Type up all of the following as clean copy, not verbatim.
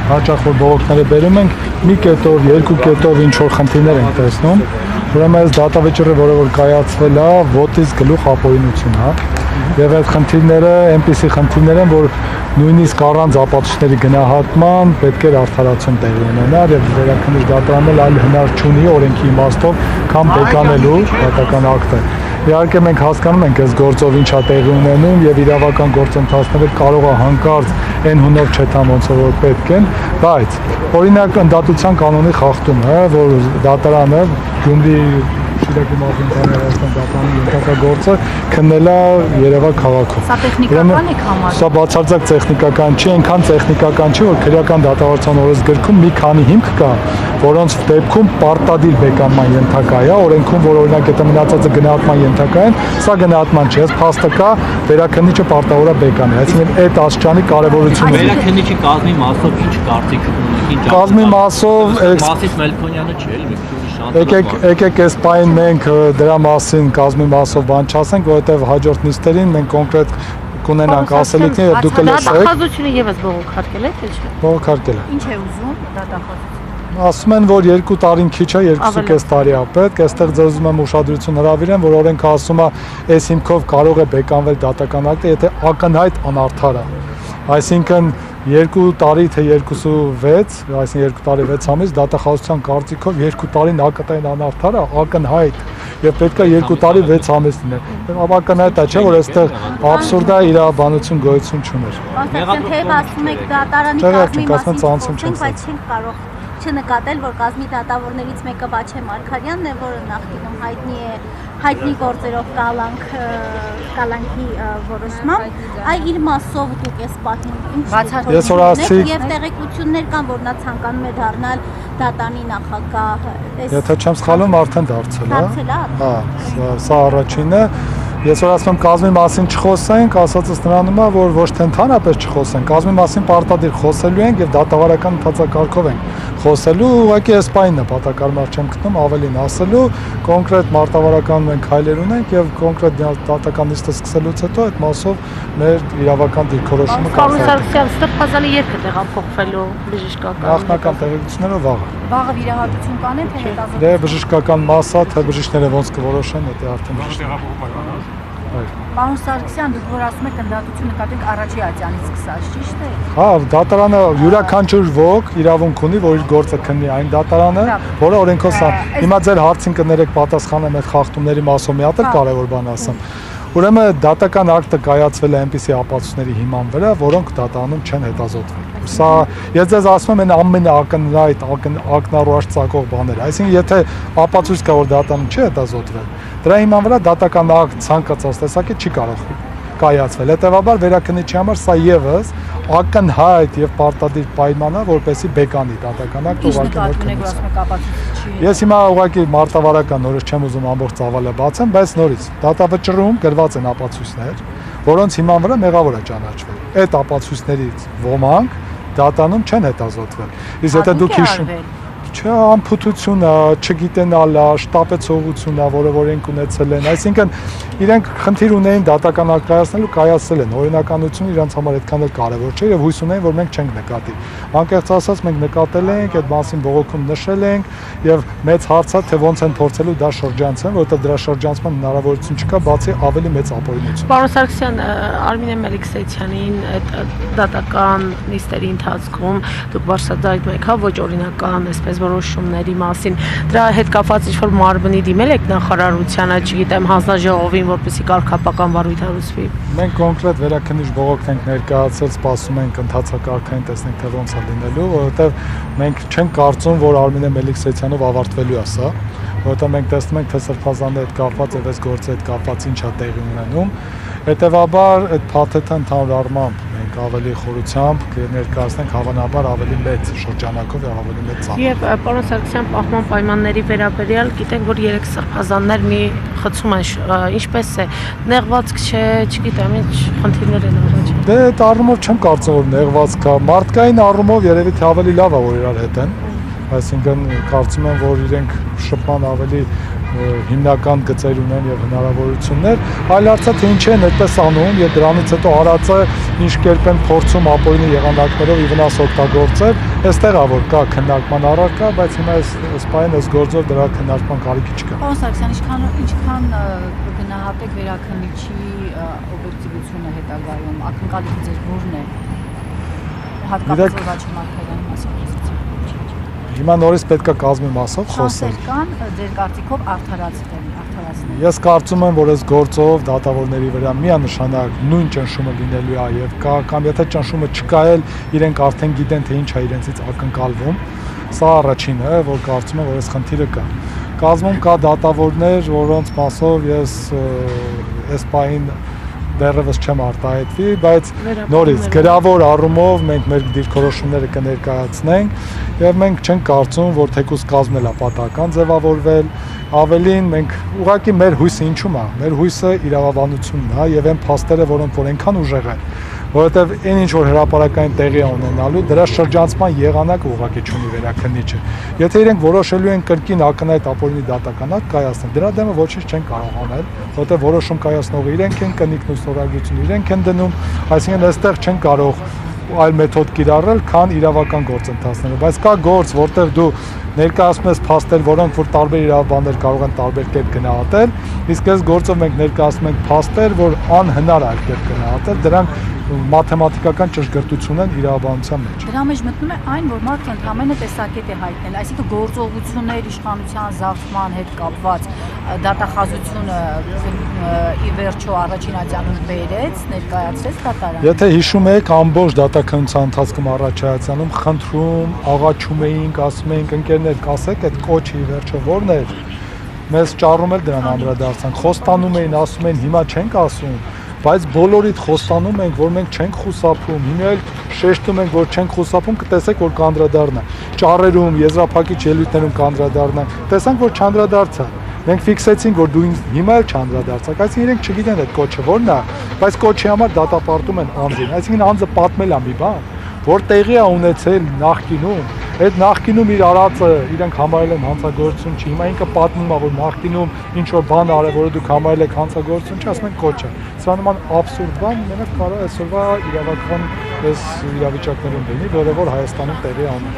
հաճախ որ բողոքները բերում ենք, մի կետով, երկու կետով ինչ որ խնդիրներ ենք տեսնում, ուրեմն այս դատավճիռը, որը որ կայացվել է, ոտից գլուխ ապօրինություն է, եւ այդ խնդիրները այնպիսի խնդիրներ են, որ նույնիսկ առանց ապացույցների գնահատման պետք է արդարացում տեղի ունենար եւ վերաքննիչ դատարանն այլ հնար չունի օրենքի իմաստով, քան բեկանելու դատական ակտը։ Իհարկե մենք հասկանում ենք այս գործով ինչ է տեղի ունենում եւ իրավական գործընթացները կարող է հանկարծ այն հունով չթամ ոնց որ պետք են, բայց օրինակ ընդդատության կանոնի խախտում է, որ դատարանը Գյումրի Շիրակի մարզի դատարանի ենթակագործը քննել է Երևան քաղաքում։ Սա տեխնիկական է համար։ Սա բացարձակ տեխնիկական չի, այնքան տեխնիկական չի, որ քրեական դատավարության օրենսգրքում մի քանի հիմք կա, որոնց դեպքում պարտադիր բեկանման ենթակա է, օրենքում որ օրինակ եթե մնացածը գնահատման ենթակա են, սա գնահատման չի, փաստը կա, վերաքննիչը պարտավոր է բեկանի, այսինքն այդ աստիճանի կարևորությունը։ Վերաքննիչի կազմի մասով ինչ կարծիք ունի։ Կազմի մասով Մասից Մելքոնյանը չէ, էլի Եկեք այս պայն մենք դրա մասին կազմի մասով բան չասենք, որովհետև հաջորդ նիստերին մենք կոնկրետ կունենանք ասելիքներ եւ դուք կլսեք։ Դատախազությունը եւս բողոքարկել է, թե չէ։ Բողոքարկել է։ Ինչ է ուզում դատախազությունը։ Ասում են, որ 2 տարին քիչ է, 2.5 տարի է պետք, այստեղ ձեզում եմ ուշադրություն հրավիրեմ, որ օրենքը ասում է, այս հիմքով կարող է բեկանվել դատական ակտը, եթե ակնհայտ անարդար է։ Այսինքն 2 տարի թե 2.6, այսինքն 2 տարի 6 ամիս դատախազության կարծիքով 2 տարին ակտային անարդար է, ակնհայտ եւ պետք է 2 տարի 6 ամիս լինի։ Ակնհայտ է, չէ՞ որ այստեղ աբսուրդ է, իրավաբանություն գոյություն չուներ։ Թեև ասում եք դատարանի կազմի մասին, բայց չենք կարող չնկատել, որ կազմի դատավորներից մեկը Վաչե Մարգարյանն է, որը նախկինում հայտնի գործերով կալանքի որոշմամբ, այ իր մասով դուք ես պատին եւ տեղեկություններ կան, որ նա ցանկանում է դառնալ դատանի նախագահ։ Եթե չեմ սխալվում, արդեն դարձել է։ Հա, սա առաջինը։ Ես որ ասում եմ կազմի մասին չխոսենք, ասածս նրանում է, որ ոչ թե ընդհանրապես չխոսենք, կազմի մասին պարտադիր խոսելու ենք եւ դատավարական ընթացակարգով ենք խոսելու, ուղղակի այս պայնն է պատակարմար չեմ գտնում ավելին ասելու, կոնկրետ մարտավարական մենք հայլեր ունենք եւ կոնկրետ դատական նիստը սկսելուց հետո այդ մասով մեր իրավական դիրքորոշումը կազմակերպության Սրբազանի երգը տեղափոխվելու բժշկական նախնական տեղեկությունները վաղը։ Վաղը վիրահատություն կանեն թե հետազոտություն։ Դե բժշկական մասա, թե բժիշկները ոնց կորոշեն, դա արդեն Պարոն Սարգսյան, դուք որ ասում եք ընդդատություն նկատենք առաջի ատյանից սկսած, ճիշտ է։ Հա, դատարանը յուրաքանչյուր ոք իրավունք ունի, որ իր գործը քննի այն դատարանը, որը օրենքով սա։ Հիմա ձեր հարցին կներեք պատասխանեմ այդ խախտումների մասով մի հատ էլ կարևոր բան ասեմ։ Ուրեմն դատական ակտը կայացվել է այնպիսի ապացույցների հիման վրա, որոնք դատարանում չեն հետազոտվել։ Սա ես ձեզ ասում եմ ամենաակնհայտ ակնառուաշ ծագող բաները։ Այսինքն եթե ապացույց կա որ դատարանում չի հետազոտվել, դրա հիման վրա դատական ակտ ցանկացած տեսակի չի կարող կայացվել։ Հետևաբար վերաքննիչի համար սա եւս ակնհայտ եւ պարտադիր պայման է, որպեսզի բեկանի դատական ակտը ուղղակի Ես հիմա ուղղակի մարտավարական նորից չեմ ուզում ամբողջ ծավալը բացեմ, բայց նորից դատավճռում գրված են ապացույցներ, որոնց հիման վրա մեղավոր է ճանաչվել։ Այդ ապացույցներից ոմանք դատանում չեն հետազոտվել։ Իսկ եթե դուք հիշում Չէ, ամփոփություն է, չգիտենալը, շտապեցողություն է, որը որենք ունեցել են, այսինքն իրենք խնդիր ունեին դատական ակտ կայացնելու, կայացել են, օրինականությունը իրանց համար այդքան էլ կարևոր չէ եւ հույս ունեին, որ մենք չենք նկատի։ Անկեղծ ասած մենք նկատել ենք, այդ մասին բողոքում նշել ենք եւ մեծ հարց է թե ոնց են փորձելու դա շրջանցեն, որովհետեւ դրա շրջանցման հնարավորություն չկա, բացի ավելի մեծ ապօրինություն։ Պարոն Սարգսյան, Արմինե Մելիքսեյցյանին այդ դատական նիստերի ընթացքում դուք բարձրացրել եք, հա, ոչ օրինական, այսպես որոշումների մասին, դրա հետ կապված ինչ-որ մարմնի դիմել եք նախարարությանը, չգիտեմ, հանձնաժողովին, որպեսզի կարգապահական վարույթ հարուցվի։ Մենք կոնկրետ վերաքննիչ բողոք ենք ներկայացել, սպասում ենք ընթացակարգային տեսնենք թե ոնց է լինելու, որովհետև մենք չենք կարծում, որ Արմինե Մելիքսեյցյանով ավարտվելու է սա, որովհետև մենք տեսնում ենք թե Սրբազանը հետ կապված եւ այս գործը հետ կապված ինչ է տեղի ունենում։ Հետևաբար այդ փաթեթը ընդհանուր առմամբ մենք ավելի խորությամբ կներկայացնենք հավանաբար ավելի մեծ շրջանակով եւ ավելի մեծ ծավալով։ Եվ պարոն Սարգսյան, պահպան պայմանների վերաբերյալ գիտենք, որ 3 սրբազաններ մի խցում են, ինչպես է, նեղվածք չէ, չգիտեմ, ինչ խնդիրներ են առաջ։ Դե այդ առումով չեմ կարծում որ նեղվածք կա, մարդկային առումով երևի թե ավելի լավ է որ իրար հետ են։ Այսինքն կարծում եմ, որ իրենք շփման ավելի հիմնական գծեր ունեն եւ հնարավորություններ, այլ հարցը թե ինչ են այդպես անում եւ դրանից հետո արածը ինչ կերպ են փորձում ապօրինի եղանակներով ի վնաս օգտագործել, այստեղ է որ կա քննարկման առարկա, բայց հիմա այս պահին այս գործով դրա քննարկման կարիքի չկա։ Պարոն Սարգսյան, ինչքան գնահատեք վերաքննիչի օբյեկտիվությունը հետագայում, ակնկալիքը ձեր որն է, հատկապես Վաչե Մարգարյանի մասին։ Հիմա նորից պետք է կազմի մասով խոսել։ Շանսեր կան ձեր կարծիքով արդարացնել։ Ես կարծում եմ, որ այս գործով դատավորների վրա միանշանակ նույն ճնշումը լինելու է եւ կամ եթե ճնշումը չկա էլ իրենք արդեն գիտեն թե ինչ է իրենցից ակնկալվում։ Սա առաջինը է, որ կարծում եմ, որ այս խնդիրը կա։ Կազմում կա դատավորներ, որոնց մասով ես այս պահին դեռևս չեմ արտահայտվի, բայց նորից գրավոր առումով մենք մեր դիրքորոշումները կներկայացնենք եւ մենք չենք կարծում, որ թեկուզ կազմել է պատահական ձևավորվել, ավելին մենք ուղղակի մեր հույսը ինչու՞մ է, մեր հույսը իրավաբանությունն է եւ այն փաստերը, որոնք որ այնքան ուժեղ են, որովհետեւ այն ինչ որ հրապարակային տեղի ունենալու, դրա շրջանցման եղանակը ուղղակի չունի վերաքննիչը։ Եթե իրենք որոշելու են կրկին ակնհայտ ապօրինի դատականակ կայացնել, դրա դեմը ոչինչ չեն կարող անել, որովհետեւ որոշում կայացնողը իրենք են, կնիկն ու ստորագրությունը իրենք են դնում, այսինքն այստեղ չեն կարող այլ մեթոդ կիրառել, քան իրավական գործընթացները, բայց կա գործ, որտեղ դու ներկայացնում ես փաստեր, որոնք որ տարբեր իրավաբաններ կարող են տարբեր կերպ գնահատել, իսկ այս գործով մենք ներկայացնում ենք փաստեր, որ անհնար է այդպես գնահատել, դրանք մաթեմատիկական ճշգրտություն են իրավաբանության մեջ։ Դրա մեջ մտնում է այն, որ մարդը ընդհանրապես տեսակետ է հայտնել, այսինքն գործողություններ իշխանության զավթման հետ կապված դատախազությունը ի վերջո առաջին ատյանում բերեց, ներկայացրեց դատարան։ Եթե հիշում եք, ամբողջ դատականության ընթացքում առաջացանում խնդրում, աղաչում էինք, ասում էինք ընկերներ, կասեք այդ կոչը ի վերջո ո՞րն էր։ Մեզ ճառում էլ դրան անդրադարձանք, խոստանում էին, ասում են հիմա չենք ասում, բայց բոլորիդ խոստանում ենք, որ մենք չենք խուսափում, հիմա էլ շեշտում ենք, որ չենք խուսափում, կտեսեք, որ կանդրադառնա։ Ճառերում, եզրափակիչ ելույթներում կանդրադառնա։ Տեսանք, որ չանդրադարձա։ Մենք ֆիքսեցինք, որ դու հիմա էլ չանդրադարձակ, այսինքն իրենք չգիտեն այդ կոչը ո՞րն է, բայց կոչի համար դատապարտում են անձին, այսինքն անձը պատմել է մի բան, որ տեղի է ունեցել նախկինում, այդ նախկինում իր արածը իրենք համարել են հանցագործություն չի, հիմա ինքը պատմում է, որ նախկինում ինչ որ բան արել, որը դուք համարել եք հանցագործություն չի, ասում են կոչը։ Սա նման աբսուրդ բան մենակ կարող է այսօրվա իրավական այս իրավիճակներում լինի, որը որ Հայաստանում տեղի ունի։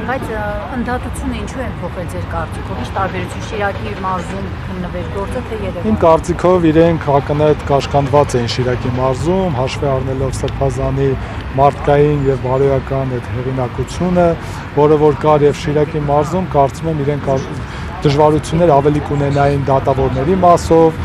Բայց ընդհատությունը ինչու են փոխել ձեր կարծիքով, ինչ տարբերություն Շիրակի մարզում քննվեր գործը թե Երևանում։ Իմ կարծիքով իրենք ակնհայտ կաշկանդված էին Շիրակի մարզում, հաշվի առնելով Սրբազանի մարդկային եւ բարոյական այդ հեղինակությունը, որը որ կար եւ Շիրակի մարզում, կարծում եմ իրենք դժվարություններ ավելի կունենային դատավորների մասով,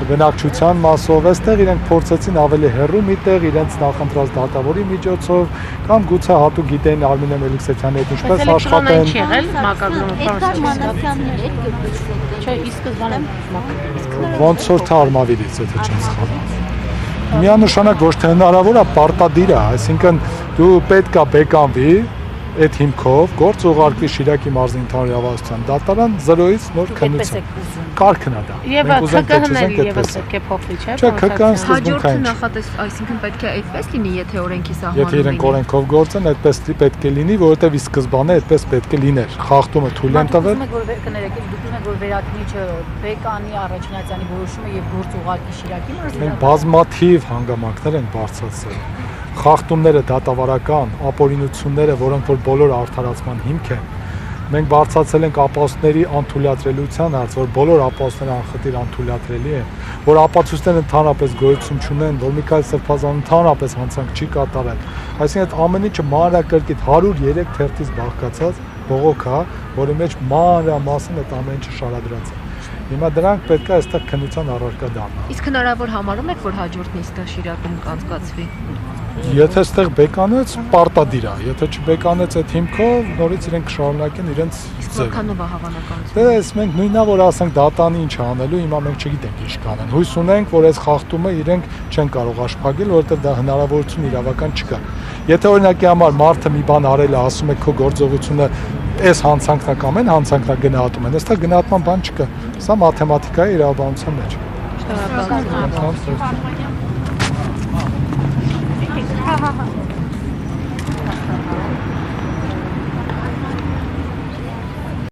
բնակչության մասով, այստեղ իրենք փորձեցին ավելի հեռու միտեղ իրենց նախընտրած դատավորի միջոցով կամ գուցե հատուկ գիտեն Արմինե Մելիքսեթյանի հետ ինչպես աշխատեն։ Չի եղել մակագրում Էդգար Մանասյանն էր Չէ, ի սկզբանե Ոնց որ թարմավիրից եթե չեմ սխալվում։ Միանշանակ ոչ թե հնարավոր է, պարտադիր է, այսինքն դու պետք է բեկանվի այդ հիմքով գործ ուղարկվի Շիրակի մարզի ընդհանուր իրավասության դատարան 0-ից նոր քննություն։ Կարգն է դա։ Եվ ԿԿՀ-ն եւս պետք է փոխվի, չէ՞։ Չէ, ԿԿՀ-ն հաջորդը նախատես, այսինքն պետք է այդպես լինի, եթե օրենքի սահմանում Եթե իրենք օրենքով գործեն, այդպես պետք է լինի, որովհետև ի սկզբանե այդպես պետք է լիներ։ Խախտումը թույլ են տվել։ Դուք ուզում եք, որ վերաքննիչը բեկանի առաջնացյանի որոշումը եւ գործ ուղարկի Շիրակի մարզի։ Մենք բազմաթիվ հանգամանքներ ենք բարձրացրել։ Խախտումները դատավարական, ապօրինությունները, որոնք որ բոլոր արդարացման հիմք են, մենք բարձրացել ենք ապահովությունների անթույլատրելիության հարց, որ բոլոր ապահովությունները անխտիր անթույլատրելի են, որ ապացույցները ընդհանրապես գոյություն չունեն, որ Միքայել Սրբազանը ընդհանրապես հանցանք չի կատարել։ Այսինքն այդ ամեն ինչը մանրակրկիտ 103 թերթից բաղկացած բողոք է, որի մեջ մանրամասն այդ ամեն ինչը շարադրած է։ Հիմա դրանք պետք է այստեղ քննության առարկա դառնան։ Իսկ հնարավոր համարում եք, որ հաջորդ նիստը Շիրակում կանցկացվի։ Եթե այստեղ բեկանեց, պարտադիր է, եթե չբեկանեց այդ հիմքով, նորից իրենք կշարունակեն իրենց ձևը։ Որքանով է հավանականությունը։ Դե այս մենք նույնա որ ասենք դատանի ինչ անելու, հիմա մենք չգիտենք ինչ կանեն։ Հույս ունենք, որ այս խախտումը իրենք չեն կարող աշխատել, որովհետև դա հնարավորություն իրավական չկա։ Եթե օրինակի համար մարդը մի բան արել է, ասում է քո գործողությունը այս հանցանքն է կամ այն հանցանքն է գնահատում են, այստեղ գնահատման բան չկա։ Սա մաթեմատիկա է իրավաբանության մեջ։ Շնորհակալություն։ Ha ha ha.